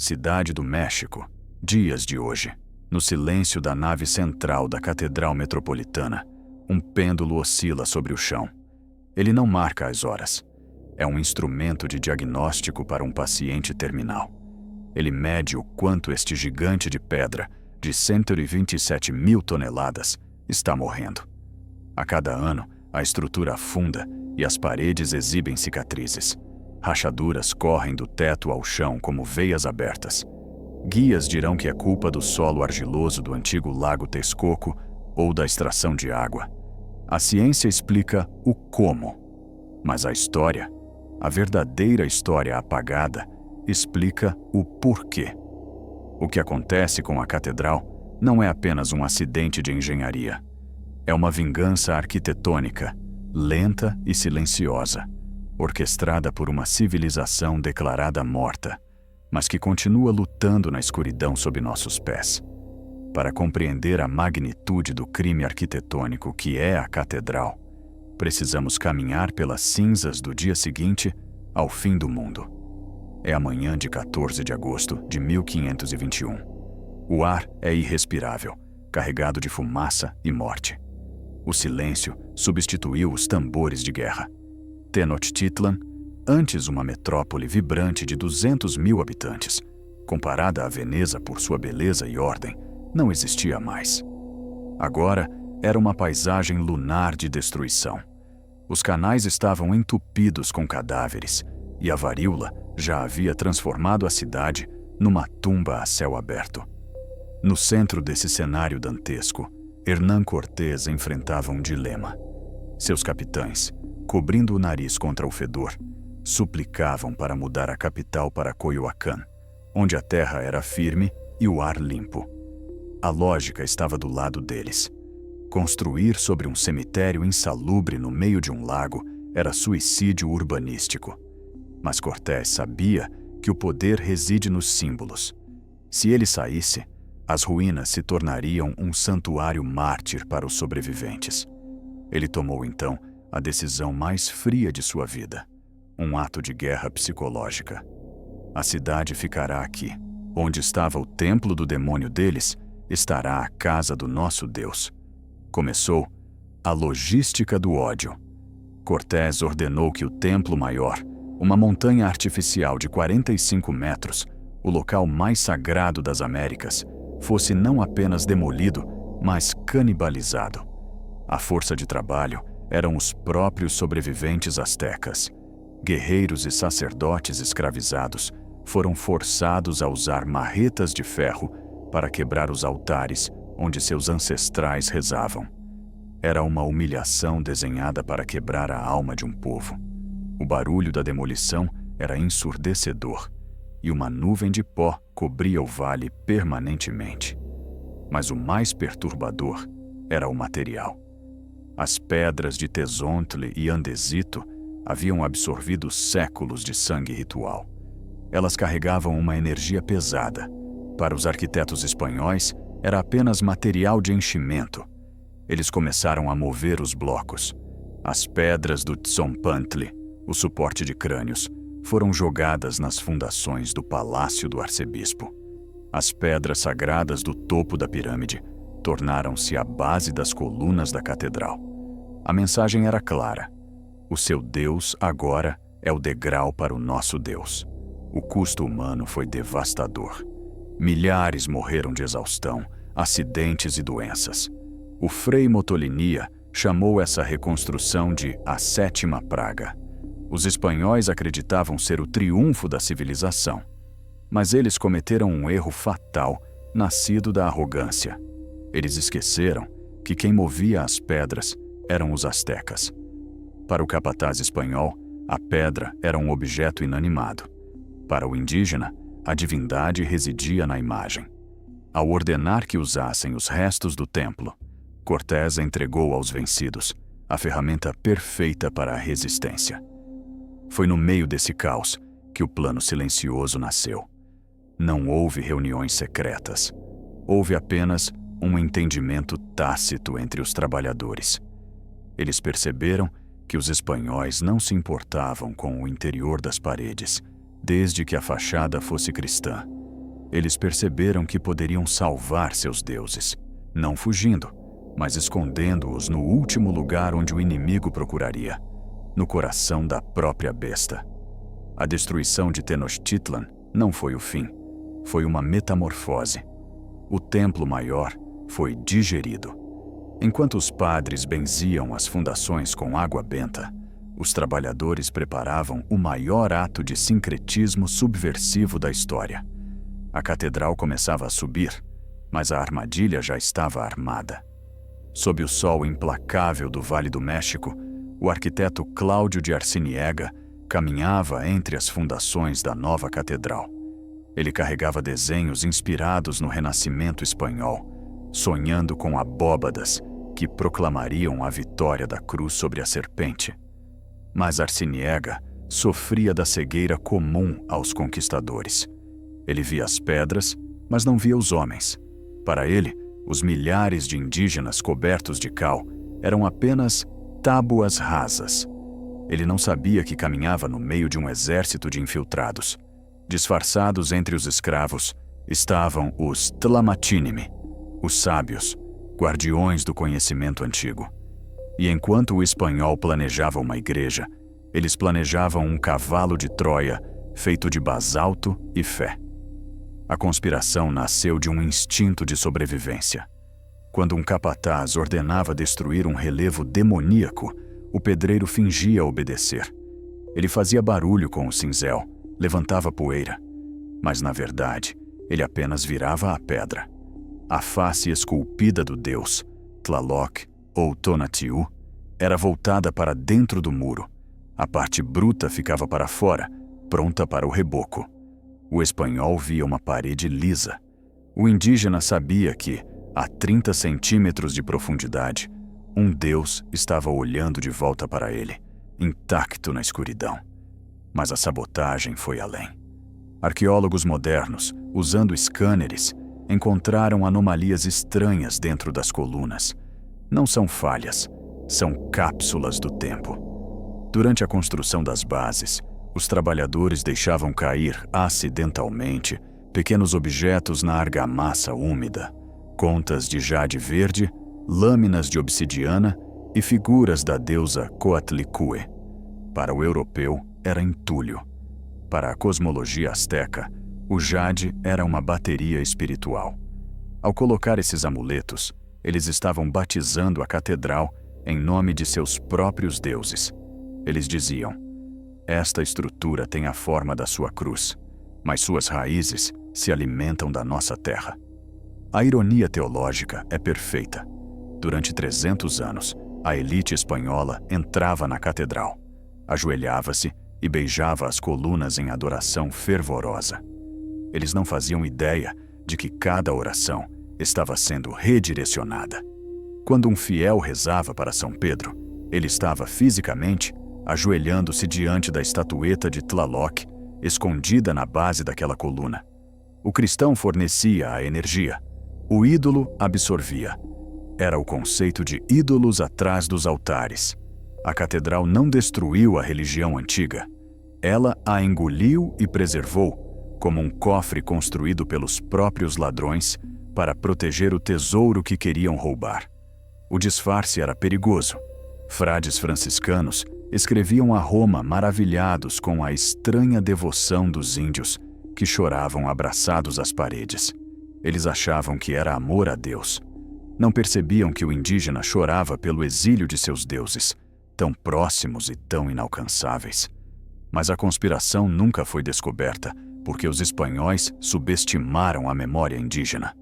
Cidade do México, dias de hoje. No silêncio da nave central da Catedral Metropolitana, um pêndulo oscila sobre o chão. Ele não marca as horas. É um instrumento de diagnóstico para um paciente terminal. Ele mede o quanto este gigante de pedra, de 127 mil toneladas, está morrendo. A cada ano, a estrutura afunda e as paredes exibem cicatrizes. Rachaduras correm do teto ao chão como veias abertas. Guias dirão que é culpa do solo argiloso do antigo Lago Texcoco ou da extração de água. A ciência explica o como, mas a história, a verdadeira história apagada, explica o porquê. O que acontece com a catedral não é apenas um acidente de engenharia. É uma vingança arquitetônica, lenta e silenciosa, orquestrada por uma civilização declarada morta, mas que continua lutando na escuridão sob nossos pés. Para compreender a magnitude do crime arquitetônico que é a catedral, precisamos caminhar pelas cinzas do dia seguinte ao fim do mundo. É a manhã de 14 de agosto de 1521. O ar é irrespirável, carregado de fumaça e morte. O silêncio substituiu os tambores de guerra. Tenochtitlan, antes uma metrópole vibrante de 200 mil habitantes, comparada a Veneza por sua beleza e ordem, não existia mais. Agora era uma paisagem lunar de destruição. Os canais estavam entupidos com cadáveres e a varíola já havia transformado a cidade numa tumba a céu aberto. No centro desse cenário dantesco, Hernán Cortés enfrentava um dilema. Seus capitães, cobrindo o nariz contra o fedor, suplicavam para mudar a capital para Coyoacán, onde a terra era firme e o ar limpo. A lógica estava do lado deles. Construir sobre um cemitério insalubre no meio de um lago era suicídio urbanístico. Mas Cortés sabia que o poder reside nos símbolos. Se ele saísse, as ruínas se tornariam um santuário mártir para os sobreviventes. Ele tomou então a decisão mais fria de sua vida, um ato de guerra psicológica. A cidade ficará aqui. Onde estava o templo do demônio deles, estará a casa do nosso Deus. Começou a logística do ódio. Cortés ordenou que o templo maior, uma montanha artificial de 45 metros, o local mais sagrado das Américas, fosse não apenas demolido, mas canibalizado. A força de trabalho eram os próprios sobreviventes astecas. Guerreiros e sacerdotes escravizados foram forçados a usar marretas de ferro para quebrar os altares onde seus ancestrais rezavam. Era uma humilhação desenhada para quebrar a alma de um povo. O barulho da demolição era ensurdecedor, e uma nuvem de pó cobria o vale permanentemente. Mas o mais perturbador era o material. As pedras de Tezontle e andesito haviam absorvido séculos de sangue ritual. Elas carregavam uma energia pesada. Para os arquitetos espanhóis, era apenas material de enchimento. Eles começaram a mover os blocos. As pedras do Tzompantle, o suporte de crânios, foram jogadas nas fundações do Palácio do Arcebispo. As pedras sagradas do topo da pirâmide tornaram-se a base das colunas da catedral. A mensagem era clara. O seu Deus agora é o degrau para o nosso Deus. O custo humano foi devastador. Milhares morreram de exaustão, acidentes e doenças. O Frei Motolinia chamou essa reconstrução de a sétima praga. Os espanhóis acreditavam ser o triunfo da civilização. Mas eles cometeram um erro fatal, nascido da arrogância. Eles esqueceram que quem movia as pedras eram os astecas. Para o capataz espanhol, a pedra era um objeto inanimado. Para o indígena, a divindade residia na imagem. Ao ordenar que usassem os restos do templo, Cortés entregou aos vencidos a ferramenta perfeita para a resistência. Foi no meio desse caos que o plano silencioso nasceu. Não houve reuniões secretas. Houve apenas um entendimento tácito entre os trabalhadores. Eles perceberam que os espanhóis não se importavam com o interior das paredes, desde que a fachada fosse cristã. Eles perceberam que poderiam salvar seus deuses, não fugindo, mas escondendo-os no último lugar onde o inimigo procuraria, no coração da própria besta. A destruição de Tenochtitlan não foi o fim, foi uma metamorfose. O templo maior foi digerido. Enquanto os padres benziam as fundações com água benta, os trabalhadores preparavam o maior ato de sincretismo subversivo da história. A catedral começava a subir, mas a armadilha já estava armada. Sob o sol implacável do Vale do México, o arquiteto Cláudio de Arciniega caminhava entre as fundações da nova catedral. Ele carregava desenhos inspirados no Renascimento espanhol, sonhando com abóbadas que proclamariam a vitória da cruz sobre a serpente. Mas Arciniega sofria da cegueira comum aos conquistadores. Ele via as pedras, mas não via os homens. Para ele, os milhares de indígenas cobertos de cal eram apenas tábuas rasas. Ele não sabia que caminhava no meio de um exército de infiltrados. Disfarçados entre os escravos, estavam os Tlamatínime, os sábios, guardiões do conhecimento antigo. E enquanto o espanhol planejava uma igreja, eles planejavam um cavalo de Troia feito de basalto e fé. A conspiração nasceu de um instinto de sobrevivência. Quando um capataz ordenava destruir um relevo demoníaco, o pedreiro fingia obedecer. Ele fazia barulho com o cinzel, levantava poeira, mas na verdade, ele apenas virava a pedra. A face esculpida do deus, Tlaloc ou Tonatiuh, era voltada para dentro do muro. A parte bruta ficava para fora, pronta para o reboco. O espanhol via uma parede lisa. O indígena sabia que, a 30 centímetros de profundidade, um deus estava olhando de volta para ele, intacto na escuridão. Mas a sabotagem foi além. Arqueólogos modernos, usando scanners, encontraram anomalias estranhas dentro das colunas. Não são falhas, são cápsulas do tempo. Durante a construção das bases, os trabalhadores deixavam cair acidentalmente pequenos objetos na argamassa úmida, contas de jade verde, lâminas de obsidiana e figuras da deusa Coatlicue. Para o europeu, era entulho. Para a cosmologia asteca, o jade era uma bateria espiritual. Ao colocar esses amuletos, eles estavam batizando a catedral em nome de seus próprios deuses. Eles diziam: esta estrutura tem a forma da sua cruz, mas suas raízes se alimentam da nossa terra. A ironia teológica é perfeita. Durante 300 anos, a elite espanhola entrava na catedral, ajoelhava-se e beijava as colunas em adoração fervorosa. Eles não faziam ideia de que cada oração estava sendo redirecionada. Quando um fiel rezava para São Pedro, ele estava fisicamente ajoelhando-se diante da estatueta de Tlaloc, escondida na base daquela coluna. O cristão fornecia a energia, o ídolo absorvia. Era o conceito de ídolos atrás dos altares. A catedral não destruiu a religião antiga. Ela a engoliu e preservou, como um cofre construído pelos próprios ladrões para proteger o tesouro que queriam roubar. O disfarce era perigoso. Frades franciscanos escreviam a Roma maravilhados com a estranha devoção dos índios que choravam abraçados às paredes. Eles achavam que era amor a Deus. Não percebiam que o indígena chorava pelo exílio de seus deuses, tão próximos e tão inalcançáveis. Mas a conspiração nunca foi descoberta, porque os espanhóis subestimaram a memória indígena.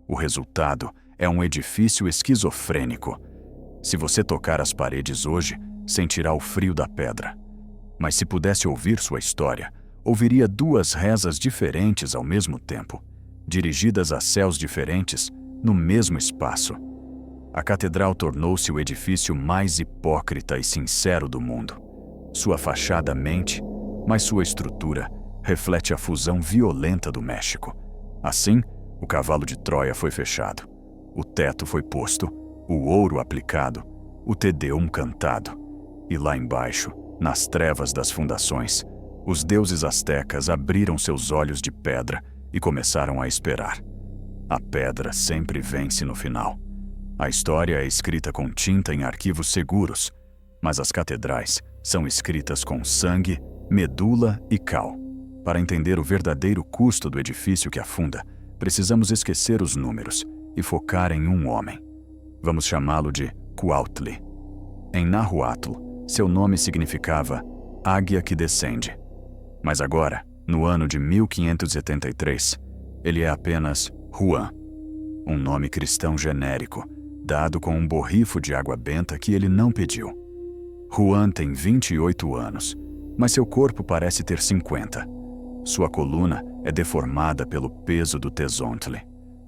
O resultado é um edifício esquizofrênico. Se você tocar as paredes hoje, sentirá o frio da pedra. Mas se pudesse ouvir sua história, ouviria duas rezas diferentes ao mesmo tempo, dirigidas a céus diferentes, no mesmo espaço. A catedral tornou-se o edifício mais hipócrita e sincero do mundo. Sua fachada mente, mas sua estrutura reflete a fusão violenta do México. Assim, o cavalo de Troia foi fechado, o teto foi posto, o ouro aplicado, o Te Deum cantado. E lá embaixo, nas trevas das fundações, os deuses astecas abriram seus olhos de pedra e começaram a esperar. A pedra sempre vence no final. A história é escrita com tinta em arquivos seguros, mas as catedrais são escritas com sangue, medula e cal. Para entender o verdadeiro custo do edifício que afunda, precisamos esquecer os números e focar em um homem. Vamos chamá-lo de Cuautli. Em Nahuatl, seu nome significava águia que descende. Mas agora, no ano de 1573, ele é apenas Juan, um nome cristão genérico, dado com um borrifo de água benta que ele não pediu. Juan tem 28 anos, mas seu corpo parece ter 50. Sua coluna é deformada pelo peso do Tezontle.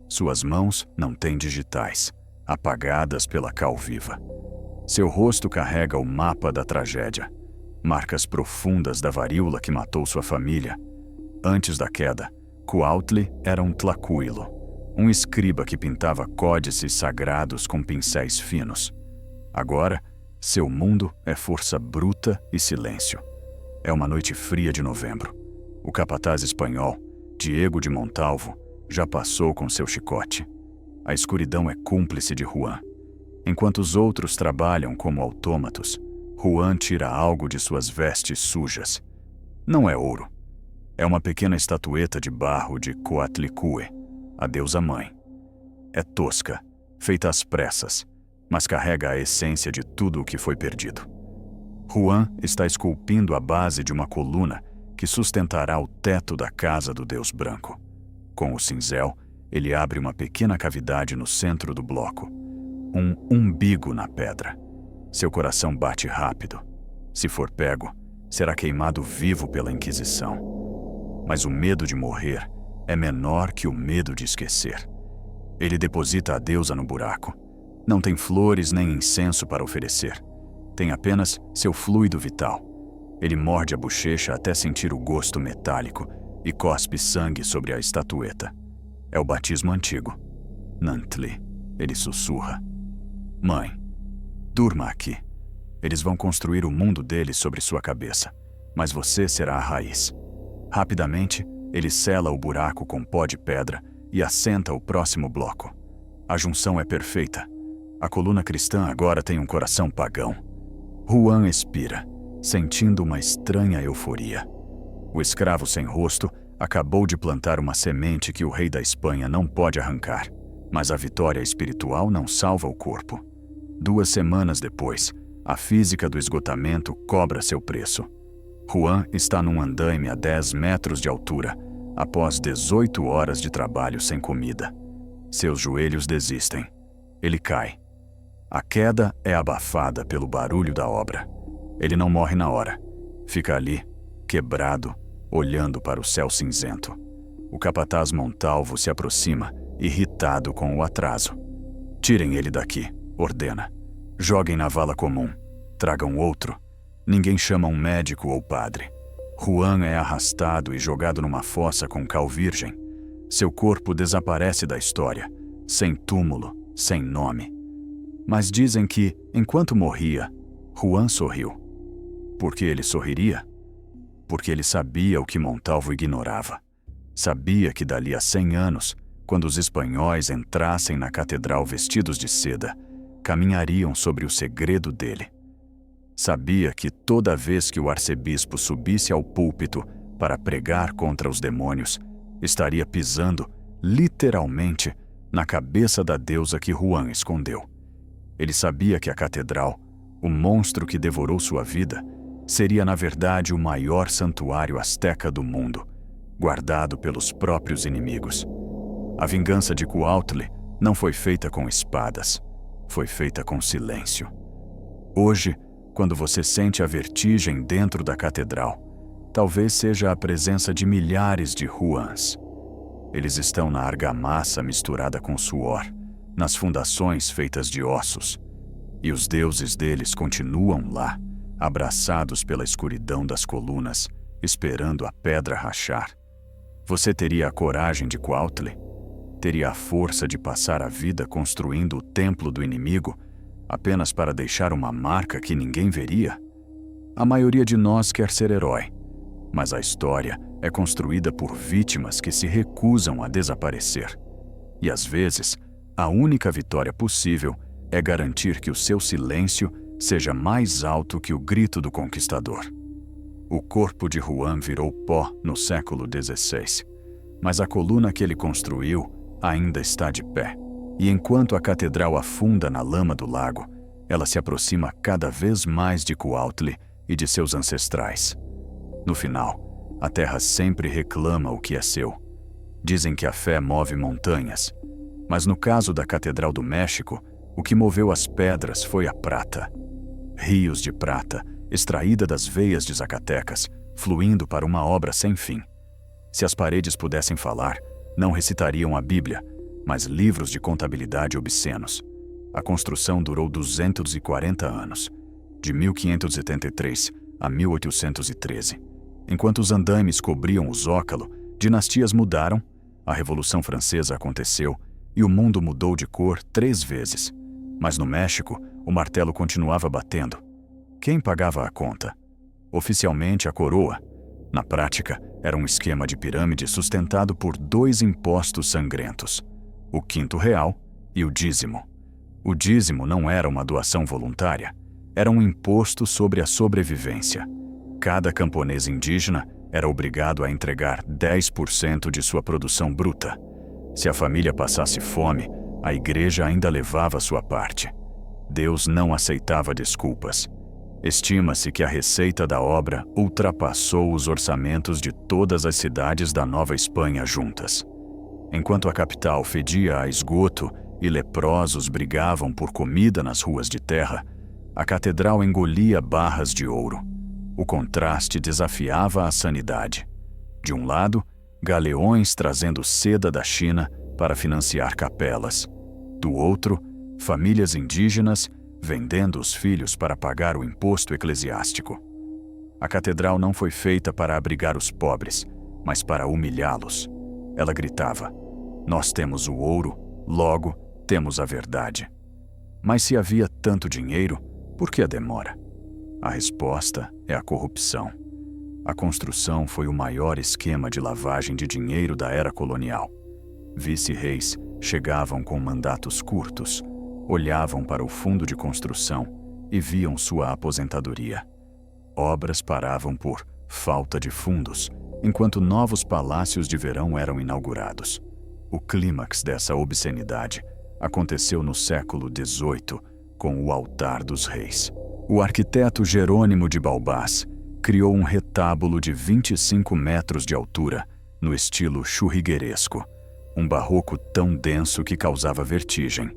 Suas mãos não têm digitais, apagadas pela cal viva. Seu rosto carrega o mapa da tragédia, marcas profundas da varíola que matou sua família. Antes da queda, Cuautli era um tlacuilo, um escriba que pintava códices sagrados com pincéis finos. Agora, seu mundo é força bruta e silêncio. É uma noite fria de novembro. O capataz espanhol, Diego de Montalvo, já passou com seu chicote. A escuridão é cúmplice de Juan. Enquanto os outros trabalham como autômatos, Juan tira algo de suas vestes sujas. Não é ouro. É uma pequena estatueta de barro de Coatlicue, a deusa-mãe. É tosca, feita às pressas, mas carrega a essência de tudo o que foi perdido. Juan está esculpindo a base de uma coluna que sustentará o teto da casa do Deus Branco. Com o cinzel, ele abre uma pequena cavidade no centro do bloco, um umbigo na pedra. Seu coração bate rápido. Se for pego, será queimado vivo pela Inquisição. Mas o medo de morrer é menor que o medo de esquecer. Ele deposita a deusa no buraco. Não tem flores nem incenso para oferecer. Tem apenas seu fluido vital. Ele morde a bochecha até sentir o gosto metálico e cospe sangue sobre a estatueta. É o batismo antigo. Nantli, ele sussurra. Mãe, durma aqui. Eles vão construir o mundo deles sobre sua cabeça, mas você será a raiz. Rapidamente, ele sela o buraco com pó de pedra e assenta o próximo bloco. A junção é perfeita. A coluna cristã agora tem um coração pagão. Juan expira, sentindo uma estranha euforia. O escravo sem rosto acabou de plantar uma semente que o rei da Espanha não pode arrancar, mas a vitória espiritual não salva o corpo. 2 semanas depois, a física do esgotamento cobra seu preço. Juan está num andaime a 10 metros de altura, após 18 horas de trabalho sem comida. Seus joelhos desistem. Ele cai. A queda é abafada pelo barulho da obra. Ele não morre na hora. Fica ali, quebrado, olhando para o céu cinzento. O capataz Montalvo se aproxima, irritado com o atraso. Tirem ele daqui, ordena. Joguem na vala comum. Tragam outro. Ninguém chama um médico ou padre. Juan é arrastado e jogado numa fossa com cal virgem. Seu corpo desaparece da história, sem túmulo, sem nome. Mas dizem que, enquanto morria, Juan sorriu. Por que ele sorriria? Porque ele sabia o que Montalvo ignorava. Sabia que dali a 100 anos, quando os espanhóis entrassem na catedral vestidos de seda, caminhariam sobre o segredo dele. Sabia que toda vez que o arcebispo subisse ao púlpito para pregar contra os demônios, estaria pisando, literalmente, na cabeça da deusa que Juan escondeu. Ele sabia que a catedral, o monstro que devorou sua vida, seria na verdade o maior santuário asteca do mundo, guardado pelos próprios inimigos. A vingança de Cuautli não foi feita com espadas, foi feita com silêncio. Hoje, quando você sente a vertigem dentro da catedral, talvez seja a presença de milhares de Juans. Eles estão na argamassa misturada com suor, nas fundações feitas de ossos, e os deuses deles continuam lá, abraçados pela escuridão das colunas, esperando a pedra rachar. Você teria a coragem de Cuautli? Teria a força de passar a vida construindo o templo do inimigo, apenas para deixar uma marca que ninguém veria? A maioria de nós quer ser herói, mas a história é construída por vítimas que se recusam a desaparecer. E às vezes, a única vitória possível é garantir que o seu silêncio seja mais alto que o grito do conquistador. O corpo de Juan virou pó no século XVI, mas a coluna que ele construiu ainda está de pé. E enquanto a catedral afunda na lama do lago, ela se aproxima cada vez mais de Cuautli e de seus ancestrais. No final, a terra sempre reclama o que é seu. Dizem que a fé move montanhas, mas no caso da Catedral do México, o que moveu as pedras foi a prata. Rios de prata, extraída das veias de Zacatecas, fluindo para uma obra sem fim. Se as paredes pudessem falar, não recitariam a Bíblia, mas livros de contabilidade obscenos. A construção durou 240 anos, de 1573 a 1813. Enquanto os andaimes cobriam o zócalo, dinastias mudaram, a Revolução Francesa aconteceu e o mundo mudou de cor 3 vezes. Mas no México, o martelo continuava batendo. Quem pagava a conta? Oficialmente, a coroa. Na prática, era um esquema de pirâmide sustentado por 2 impostos sangrentos: o quinto real e o dízimo. O dízimo não era uma doação voluntária, era um imposto sobre a sobrevivência. Cada camponês indígena era obrigado a entregar 10% de sua produção bruta. Se a família passasse fome, a igreja ainda levava sua parte. Deus não aceitava desculpas. Estima-se que a receita da obra ultrapassou os orçamentos de todas as cidades da Nova Espanha juntas. Enquanto a capital fedia a esgoto e leprosos brigavam por comida nas ruas de terra, a catedral engolia barras de ouro. O contraste desafiava a sanidade. De um lado, galeões trazendo seda da China para financiar capelas. Do outro, famílias indígenas vendendo os filhos para pagar o imposto eclesiástico. A catedral não foi feita para abrigar os pobres, mas para humilhá-los. Ela gritava: "Nós temos o ouro, logo temos a verdade." Mas se havia tanto dinheiro, por que a demora? A resposta é a corrupção. A construção foi o maior esquema de lavagem de dinheiro da era colonial. Vice-reis chegavam com mandatos curtos, olhavam para o fundo de construção e viam sua aposentadoria. Obras paravam por falta de fundos, enquanto novos palácios de verão eram inaugurados. O clímax dessa obscenidade aconteceu no século XVIII, com o Altar dos Reis. O arquiteto Jerônimo de Balbás criou um retábulo de 25 metros de altura, no estilo churrigueresco, um barroco tão denso que causava vertigem.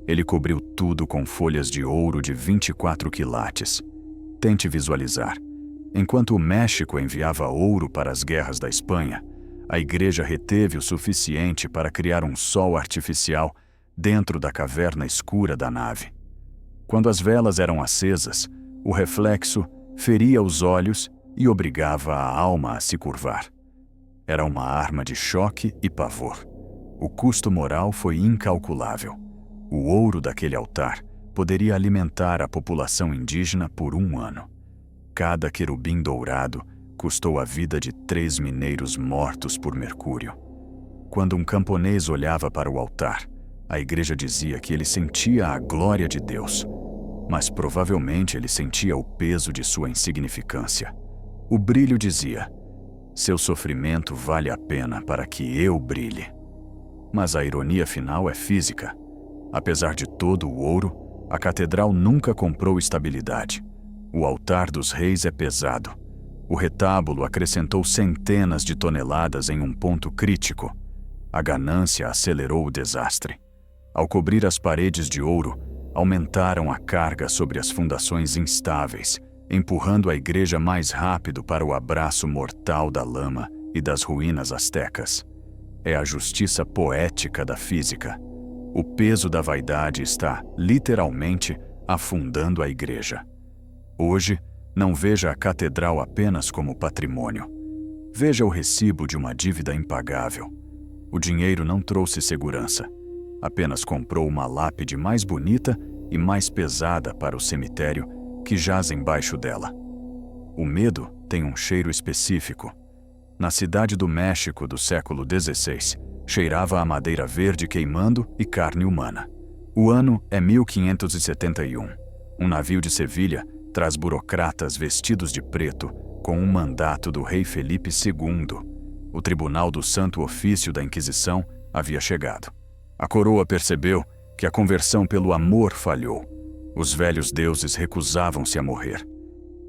Ele cobriu tudo com folhas de ouro de 24 quilates. Tente visualizar. Enquanto o México enviava ouro para as guerras da Espanha, a igreja reteve o suficiente para criar um sol artificial dentro da caverna escura da nave. Quando as velas eram acesas, o reflexo feria os olhos e obrigava a alma a se curvar. Era uma arma de choque e pavor. O custo moral foi incalculável. O ouro daquele altar poderia alimentar a população indígena por 1 ano. Cada querubim dourado custou a vida de 3 mineiros mortos por mercúrio. Quando um camponês olhava para o altar, a igreja dizia que ele sentia a glória de Deus, mas provavelmente ele sentia o peso de sua insignificância. O brilho dizia: "Seu sofrimento vale a pena para que eu brilhe." Mas a ironia final é física. Apesar de todo o ouro, a catedral nunca comprou estabilidade. O altar dos reis é pesado. O retábulo acrescentou centenas de toneladas em um ponto crítico. A ganância acelerou o desastre. Ao cobrir as paredes de ouro, aumentaram a carga sobre as fundações instáveis, empurrando a igreja mais rápido para o abraço mortal da lama e das ruínas astecas. É a justiça poética da física. O peso da vaidade está, literalmente, afundando a igreja. Hoje, não veja a catedral apenas como patrimônio. Veja o recibo de uma dívida impagável. O dinheiro não trouxe segurança. Apenas comprou uma lápide mais bonita e mais pesada para o cemitério que jaz embaixo dela. O medo tem um cheiro específico. Na cidade do México do século XVI, cheirava a madeira verde queimando e carne humana. O ano é 1571. Um navio de Sevilha traz burocratas vestidos de preto com um mandato do rei Felipe II. O tribunal do Santo Ofício da Inquisição havia chegado. A coroa percebeu que a conversão pelo amor falhou. Os velhos deuses recusavam-se a morrer.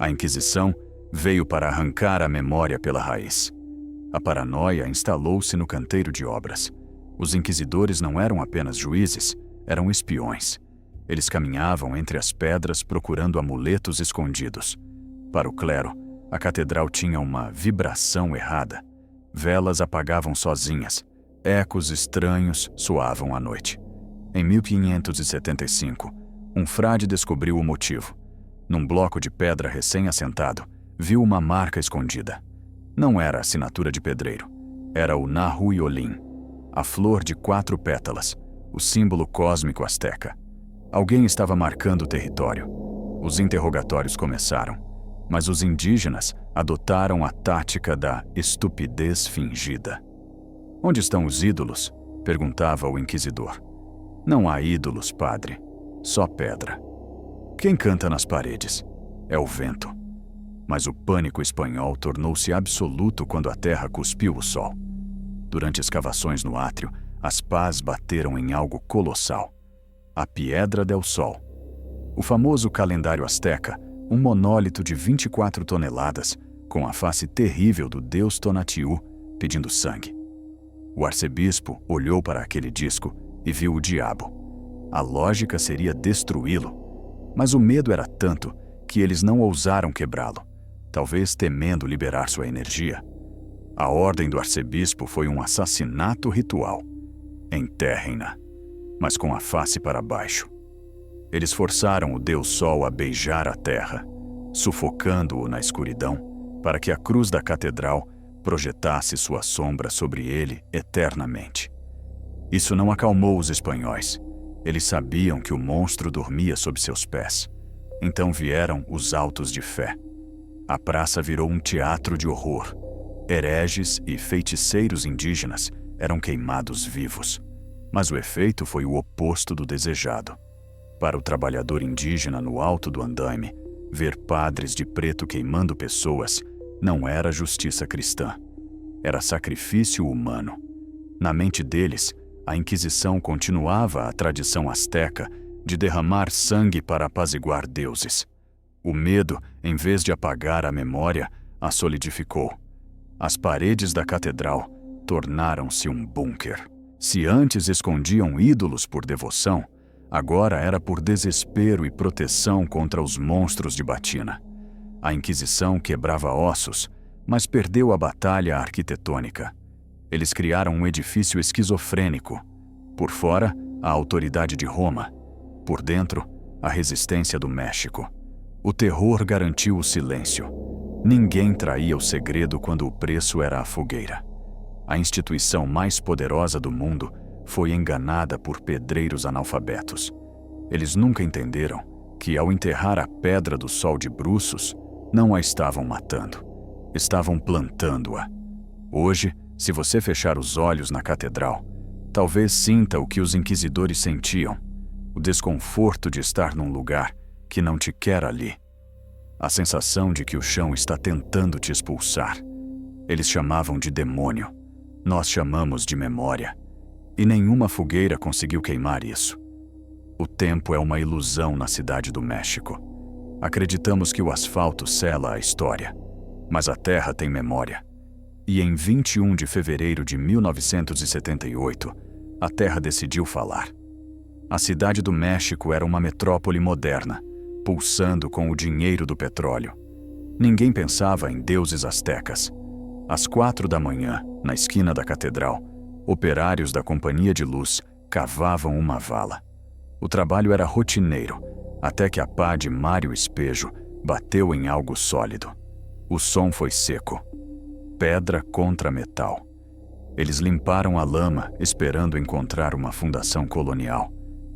A Inquisição veio para arrancar a memória pela raiz. A paranoia instalou-se no canteiro de obras. Os inquisidores não eram apenas juízes, eram espiões. Eles caminhavam entre as pedras procurando amuletos escondidos. Para o clero, a catedral tinha uma vibração errada. Velas apagavam sozinhas. Ecos estranhos soavam à noite. Em 1575, um frade descobriu o motivo. Num bloco de pedra recém-assentado, viu uma marca escondida. Não era a assinatura de pedreiro. Era o Nahuiolim, a flor de 4 pétalas, o símbolo cósmico asteca. Alguém estava marcando o território. Os interrogatórios começaram, mas os indígenas adotaram a tática da estupidez fingida. "Onde estão os ídolos?" perguntava o inquisidor. "Não há ídolos, padre. Só pedra." "Quem canta nas paredes?" "É o vento." Mas o pânico espanhol tornou-se absoluto quando a terra cuspiu o sol. Durante escavações no átrio, as pás bateram em algo colossal: a Piedra del Sol. O famoso calendário asteca, um monólito de 24 toneladas, com a face terrível do deus Tonatiuh pedindo sangue. O arcebispo olhou para aquele disco e viu o diabo. A lógica seria destruí-lo, mas o medo era tanto que eles não ousaram quebrá-lo, talvez temendo liberar sua energia. A ordem do arcebispo foi um assassinato ritual. Enterrem-na, mas com a face para baixo. Eles forçaram o Deus Sol a beijar a terra, sufocando-o na escuridão, para que a cruz da catedral projetasse sua sombra sobre ele eternamente. Isso não acalmou os espanhóis. Eles sabiam que o monstro dormia sob seus pés. Então vieram os autos de fé. A praça virou um teatro de horror. Hereges e feiticeiros indígenas eram queimados vivos. Mas o efeito foi o oposto do desejado. Para o trabalhador indígena no alto do andaime, ver padres de preto queimando pessoas não era justiça cristã. Era sacrifício humano. Na mente deles, a Inquisição continuava a tradição asteca de derramar sangue para apaziguar deuses. O medo, em vez de apagar a memória, a solidificou. As paredes da catedral tornaram-se um bunker. Se antes escondiam ídolos por devoção, agora era por desespero e proteção contra os monstros de batina. A Inquisição quebrava ossos, mas perdeu a batalha arquitetônica. Eles criaram um edifício esquizofrênico. Por fora, a autoridade de Roma. Por dentro, a resistência do México. O terror garantiu o silêncio. Ninguém traía o segredo quando o preço era a fogueira. A instituição mais poderosa do mundo foi enganada por pedreiros analfabetos. Eles nunca entenderam que, ao enterrar a Pedra do Sol de bruços, não a estavam matando. Estavam plantando-a. Hoje, se você fechar os olhos na catedral, talvez sinta o que os inquisidores sentiam: o desconforto de estar num lugar que não te quer ali. A sensação de que o chão está tentando te expulsar. Eles chamavam de demônio. Nós chamamos de memória. E nenhuma fogueira conseguiu queimar isso. O tempo é uma ilusão na cidade do México. Acreditamos que o asfalto sela a história, mas a terra tem memória. E em 21 de fevereiro de 1978, a terra decidiu falar. A cidade do México era uma metrópole moderna, pulsando com o dinheiro do petróleo. Ninguém pensava em deuses astecas. Às 4 da manhã, na esquina da catedral, operários da companhia de luz cavavam uma vala. O trabalho era rotineiro, até que a pá de Mário Espejo bateu em algo sólido. O som foi seco. Pedra contra metal. Eles limparam a lama, esperando encontrar uma fundação colonial,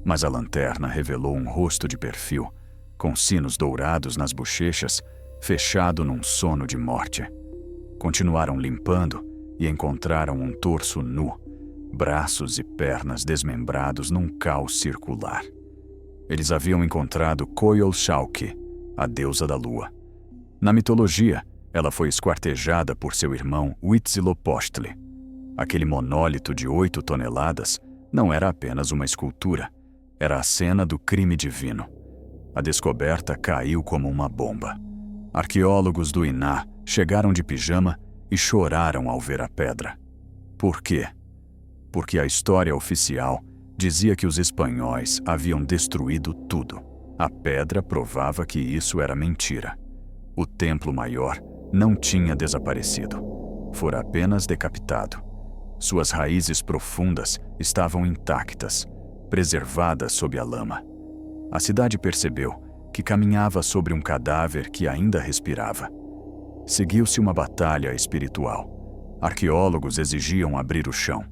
mas a lanterna revelou um rosto de perfil, com sinos dourados nas bochechas, fechado num sono de morte. Continuaram limpando e encontraram um torso nu, braços e pernas desmembrados num caos circular. Eles haviam encontrado Coyolxauhqui, a deusa da lua. Na mitologia, ela foi esquartejada por seu irmão Huitzilopochtli. Aquele monólito de 8 toneladas não era apenas uma escultura, era a cena do crime divino. A descoberta caiu como uma bomba. Arqueólogos do Iná chegaram de pijama e choraram ao ver a pedra. Por quê? Porque a história oficial dizia que os espanhóis haviam destruído tudo. A pedra provava que isso era mentira. O templo maior não tinha desaparecido. Fora apenas decapitado. Suas raízes profundas estavam intactas, preservadas sob a lama. A cidade percebeu que caminhava sobre um cadáver que ainda respirava. Seguiu-se uma batalha espiritual. Arqueólogos exigiam abrir o chão.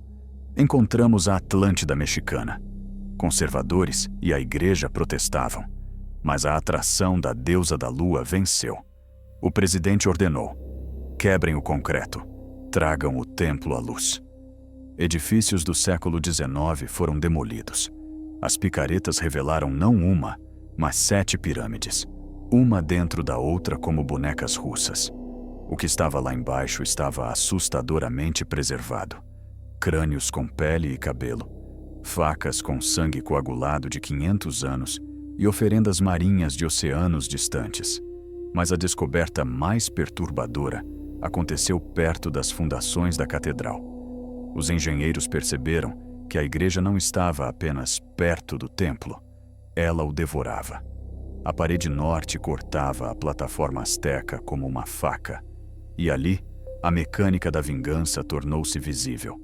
Encontramos a Atlântida mexicana. Conservadores e a igreja protestavam, mas a atração da deusa da lua venceu. O presidente ordenou: quebrem o concreto, tragam o templo à luz. Edifícios do século XIX foram demolidos. As picaretas revelaram não uma, mas 7 pirâmides, uma dentro da outra como bonecas russas. O que estava lá embaixo estava assustadoramente preservado. Crânios com pele e cabelo, facas com sangue coagulado de 500 anos e oferendas marinhas de oceanos distantes. Mas a descoberta mais perturbadora aconteceu perto das fundações da catedral. Os engenheiros perceberam que a igreja não estava apenas perto do templo, ela o devorava. A parede norte cortava a plataforma asteca como uma faca, e ali a mecânica da vingança tornou-se visível.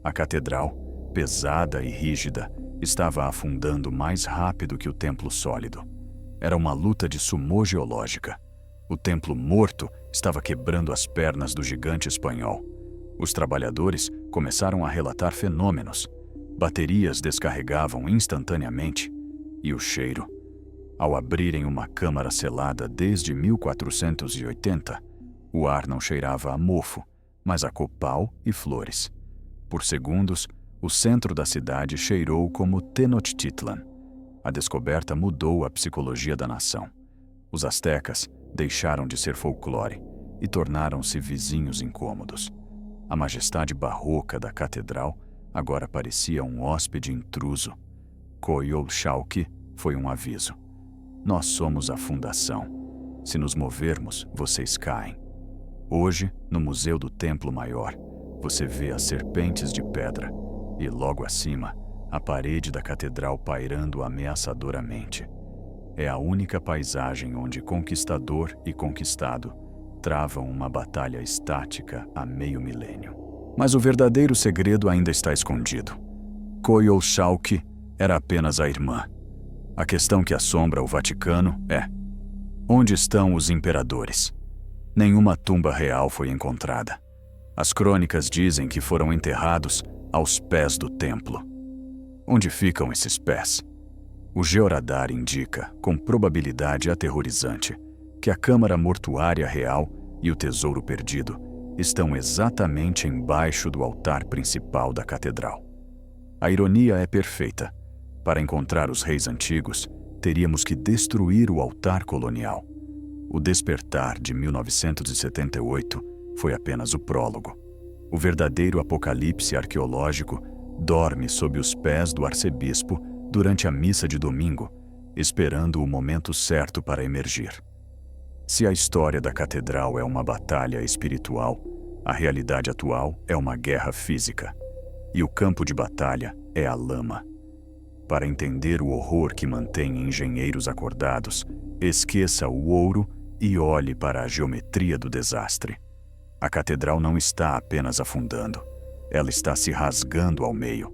A catedral, pesada e rígida, estava afundando mais rápido que o templo sólido. Era uma luta de sumô geológica. O templo morto estava quebrando as pernas do gigante espanhol. Os trabalhadores começaram a relatar fenômenos. Baterias descarregavam instantaneamente. E o cheiro? Ao abrirem uma câmara selada desde 1480, o ar não cheirava a mofo, mas a copal e flores. Por segundos, o centro da cidade cheirou como Tenochtitlan. A descoberta mudou a psicologia da nação. Os astecas deixaram de ser folclore e tornaram-se vizinhos incômodos. A majestade barroca da catedral agora parecia um hóspede intruso. Coyolxauhqui foi um aviso. Nós somos a fundação. Se nos movermos, vocês caem. Hoje, no Museu do Templo Maior, você vê as serpentes de pedra e, logo acima, a parede da catedral pairando ameaçadoramente. É a única paisagem onde conquistador e conquistado travam uma batalha estática há meio milênio. Mas o verdadeiro segredo ainda está escondido. Coyolxauhqui era apenas a irmã. A questão que assombra o Vaticano é: onde estão os imperadores? Nenhuma tumba real foi encontrada. As crônicas dizem que foram enterrados aos pés do templo. Onde ficam esses pés? O georadar indica, com probabilidade aterrorizante, que a câmara mortuária real e o tesouro perdido estão exatamente embaixo do altar principal da catedral. A ironia é perfeita. Para encontrar os reis antigos, teríamos que destruir o altar colonial. O despertar de 1978 foi apenas o prólogo. O verdadeiro apocalipse arqueológico dorme sob os pés do arcebispo durante a missa de domingo, esperando o momento certo para emergir. Se a história da catedral é uma batalha espiritual, a realidade atual é uma guerra física. E o campo de batalha é a lama. Para entender o horror que mantém engenheiros acordados, esqueça o ouro e olhe para a geometria do desastre. A catedral não está apenas afundando, ela está se rasgando ao meio.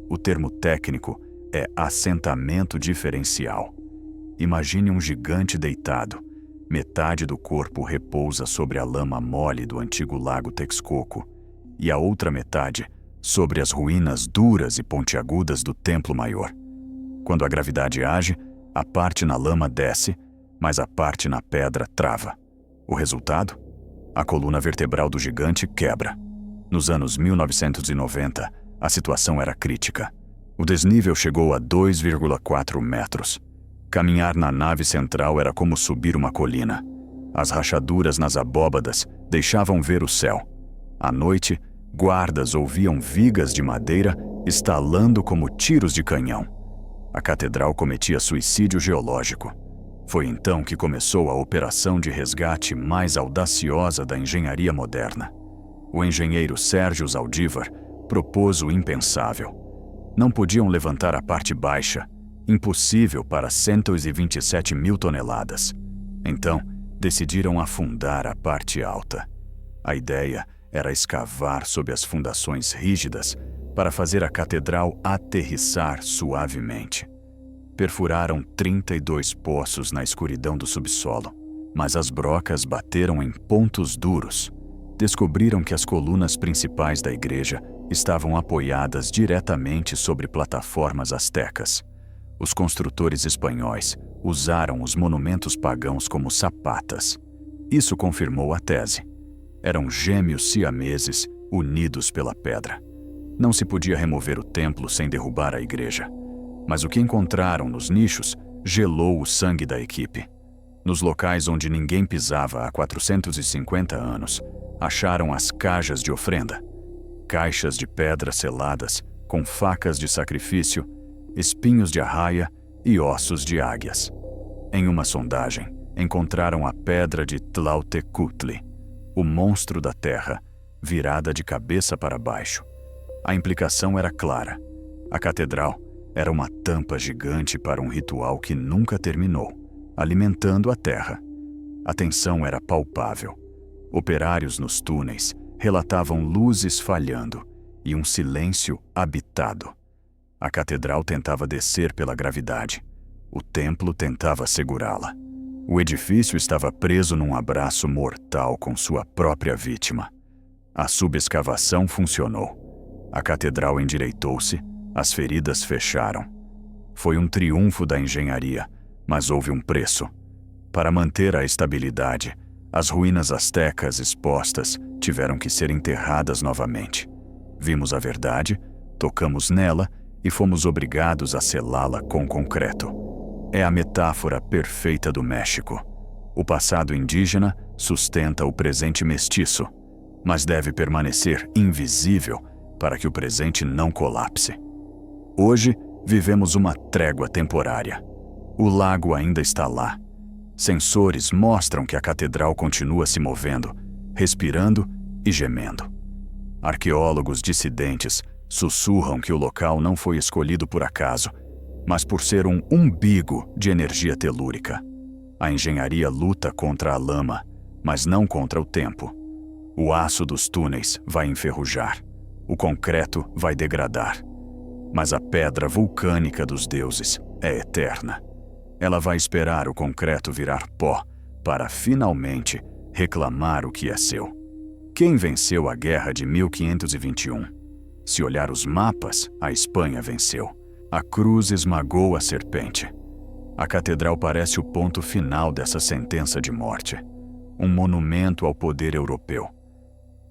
O termo técnico é assentamento diferencial. Imagine um gigante deitado. Metade do corpo repousa sobre a lama mole do antigo lago Texcoco e a outra metade sobre as ruínas duras e pontiagudas do Templo Maior. Quando a gravidade age, a parte na lama desce, mas a parte na pedra trava. O resultado? A coluna vertebral do gigante quebra. Nos anos 1990, a situação era crítica. O desnível chegou a 2,4 metros. Caminhar na nave central era como subir uma colina. As rachaduras nas abóbadas deixavam ver o céu. À noite, guardas ouviam vigas de madeira estalando como tiros de canhão. A catedral cometia suicídio geológico. Foi então que começou a operação de resgate mais audaciosa da engenharia moderna. O engenheiro Sérgio Zaldívar propôs o impensável. Não podiam levantar a parte baixa, impossível para 127 mil toneladas. Então, decidiram afundar a parte alta. A ideia era escavar sob as fundações rígidas para fazer a catedral aterrissar suavemente. Perfuraram 32 poços na escuridão do subsolo, mas as brocas bateram em pontos duros. Descobriram que as colunas principais da igreja estavam apoiadas diretamente sobre plataformas astecas. Os construtores espanhóis usaram os monumentos pagãos como sapatas. Isso confirmou a tese. Eram gêmeos siameses unidos pela pedra. Não se podia remover o templo sem derrubar a igreja. Mas o que encontraram nos nichos gelou o sangue da equipe. Nos locais onde ninguém pisava há 450 anos, acharam as cajas de ofrenda. Caixas de pedra seladas, com facas de sacrifício, espinhos de arraia e ossos de águias. Em uma sondagem, encontraram a pedra de Tlautecutli, o monstro da terra, virada de cabeça para baixo. A implicação era clara. A catedral era uma tampa gigante para um ritual que nunca terminou, alimentando a terra. A tensão era palpável. Operários nos túneis relatavam luzes falhando e um silêncio habitado. A catedral tentava descer pela gravidade. O templo tentava segurá-la. O edifício estava preso num abraço mortal com sua própria vítima. A subescavação funcionou. A catedral endireitou-se, as feridas fecharam. Foi um triunfo da engenharia, mas houve um preço. Para manter a estabilidade, as ruínas astecas expostas tiveram que ser enterradas novamente. Vimos a verdade, tocamos nela e fomos obrigados a selá-la com concreto. É a metáfora perfeita do México. O passado indígena sustenta o presente mestiço, mas deve permanecer invisível para que o presente não colapse. Hoje, vivemos uma trégua temporária. O lago ainda está lá. Sensores mostram que a catedral continua se movendo, respirando e gemendo. Arqueólogos dissidentes sussurram que o local não foi escolhido por acaso, mas por ser um umbigo de energia telúrica. A engenharia luta contra a lama, mas não contra o tempo. O aço dos túneis vai enferrujar. O concreto vai degradar. Mas a pedra vulcânica dos deuses é eterna. Ela vai esperar o concreto virar pó para finalmente reclamar o que é seu. Quem venceu a guerra de 1521? Se olhar os mapas, a Espanha venceu. A cruz esmagou a serpente. A catedral parece o ponto final dessa sentença de morte. Um monumento ao poder europeu.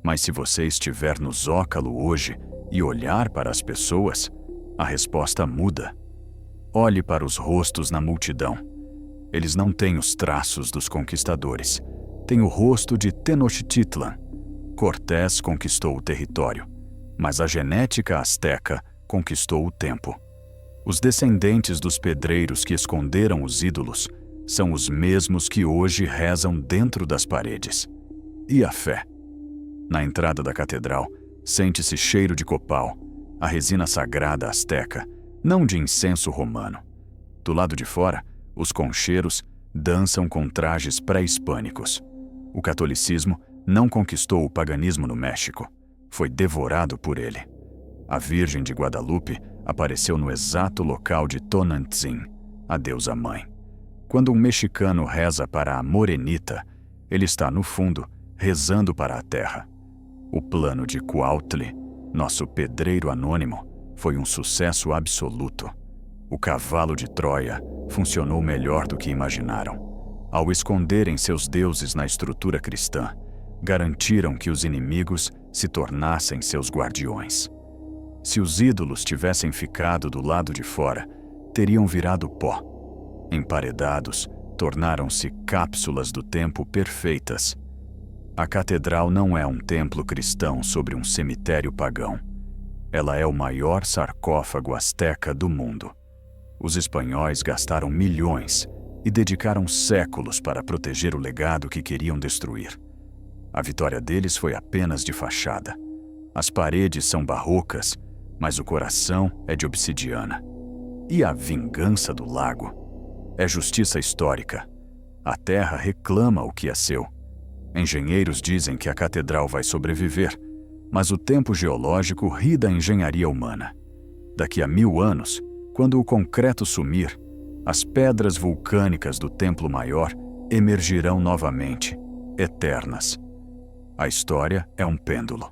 Mas se você estiver no Zócalo hoje e olhar para as pessoas, a resposta muda. Olhe para os rostos na multidão. Eles não têm os traços dos conquistadores. Têm o rosto de Tenochtitlan. Cortés conquistou o território, mas a genética asteca conquistou o tempo. Os descendentes dos pedreiros que esconderam os ídolos são os mesmos que hoje rezam dentro das paredes. E a fé? Na entrada da catedral, sente-se cheiro de copal, a resina sagrada asteca, não de incenso romano. Do lado de fora, os concheiros dançam com trajes pré-hispânicos. O catolicismo não conquistou o paganismo no México, foi devorado por ele. A Virgem de Guadalupe apareceu no exato local de Tonantzin, a deusa mãe. Quando um mexicano reza para a Morenita, ele está, no fundo, rezando para a terra. O plano de Cuautli, nosso pedreiro anônimo, foi um sucesso absoluto. O cavalo de Troia funcionou melhor do que imaginaram. Ao esconderem seus deuses na estrutura cristã, garantiram que os inimigos se tornassem seus guardiões. Se os ídolos tivessem ficado do lado de fora, teriam virado pó. Emparedados, tornaram-se cápsulas do tempo perfeitas. A catedral não é um templo cristão sobre um cemitério pagão. Ela é o maior sarcófago asteca do mundo. Os espanhóis gastaram milhões e dedicaram séculos para proteger o legado que queriam destruir. A vitória deles foi apenas de fachada. As paredes são barrocas, mas o coração é de obsidiana. E a vingança do lago? É justiça histórica. A terra reclama o que é seu. Engenheiros dizem que a catedral vai sobreviver, mas o tempo geológico ri da engenharia humana. Daqui a 1000 anos, quando o concreto sumir, as pedras vulcânicas do Templo Maior emergirão novamente, eternas. A história é um pêndulo.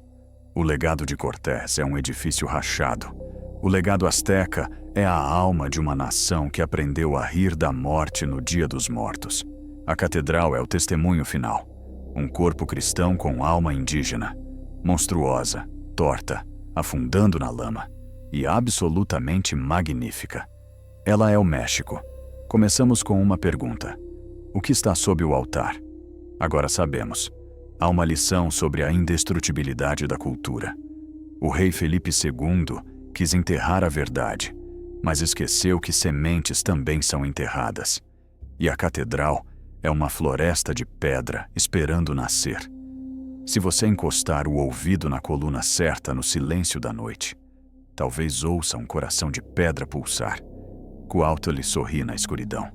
O legado de Cortés é um edifício rachado. O legado asteca é a alma de uma nação que aprendeu a rir da morte no Dia dos Mortos. A catedral é o testemunho final. Um corpo cristão com alma indígena, monstruosa, torta, afundando na lama, e absolutamente magnífica. Ela é o México. Começamos com uma pergunta: o que está sob o altar? Agora sabemos. Há uma lição sobre a indestrutibilidade da cultura. O rei Felipe II quis enterrar a verdade, mas esqueceu que sementes também são enterradas. E a catedral é uma floresta de pedra esperando nascer. Se você encostar o ouvido na coluna certa no silêncio da noite, talvez ouça um coração de pedra pulsar. Cuauhtémoc sorri na escuridão.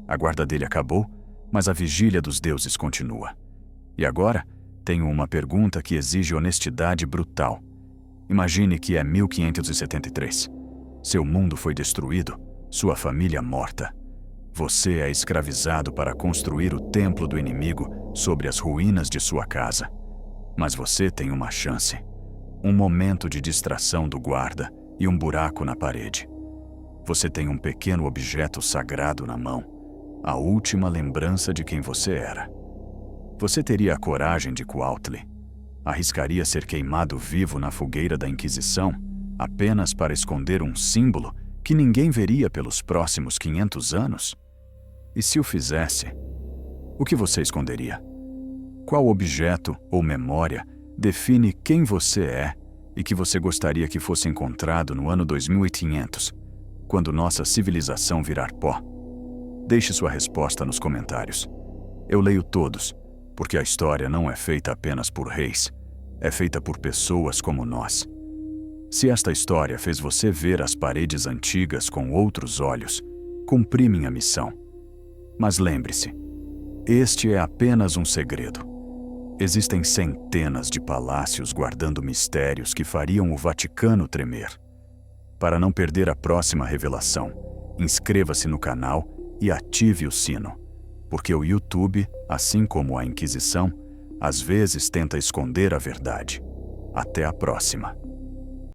A guarda dele acabou, mas a vigília dos deuses continua. E agora, tenho uma pergunta que exige honestidade brutal. Imagine que é 1573. Seu mundo foi destruído, sua família morta. Você é escravizado para construir o templo do inimigo sobre as ruínas de sua casa. Mas você tem uma chance. Um momento de distração do guarda e um buraco na parede. Você tem um pequeno objeto sagrado na mão, a última lembrança de quem você era. Você teria a coragem de Cuauhtémoc? Arriscaria ser queimado vivo na fogueira da Inquisição apenas para esconder um símbolo que ninguém veria pelos próximos 500 anos? E se o fizesse, o que você esconderia? Qual objeto ou memória define quem você é e que você gostaria que fosse encontrado no ano 2500, quando nossa civilização virar pó? Deixe sua resposta nos comentários. Eu leio todos, porque a história não é feita apenas por reis, é feita por pessoas como nós. Se esta história fez você ver as paredes antigas com outros olhos, cumpri minha missão. Mas lembre-se, este é apenas um segredo. Existem centenas de palácios guardando mistérios que fariam o Vaticano tremer. Para não perder a próxima revelação, inscreva-se no canal e ative o sino, porque o YouTube, assim como a Inquisição, às vezes tenta esconder a verdade. Até a próxima.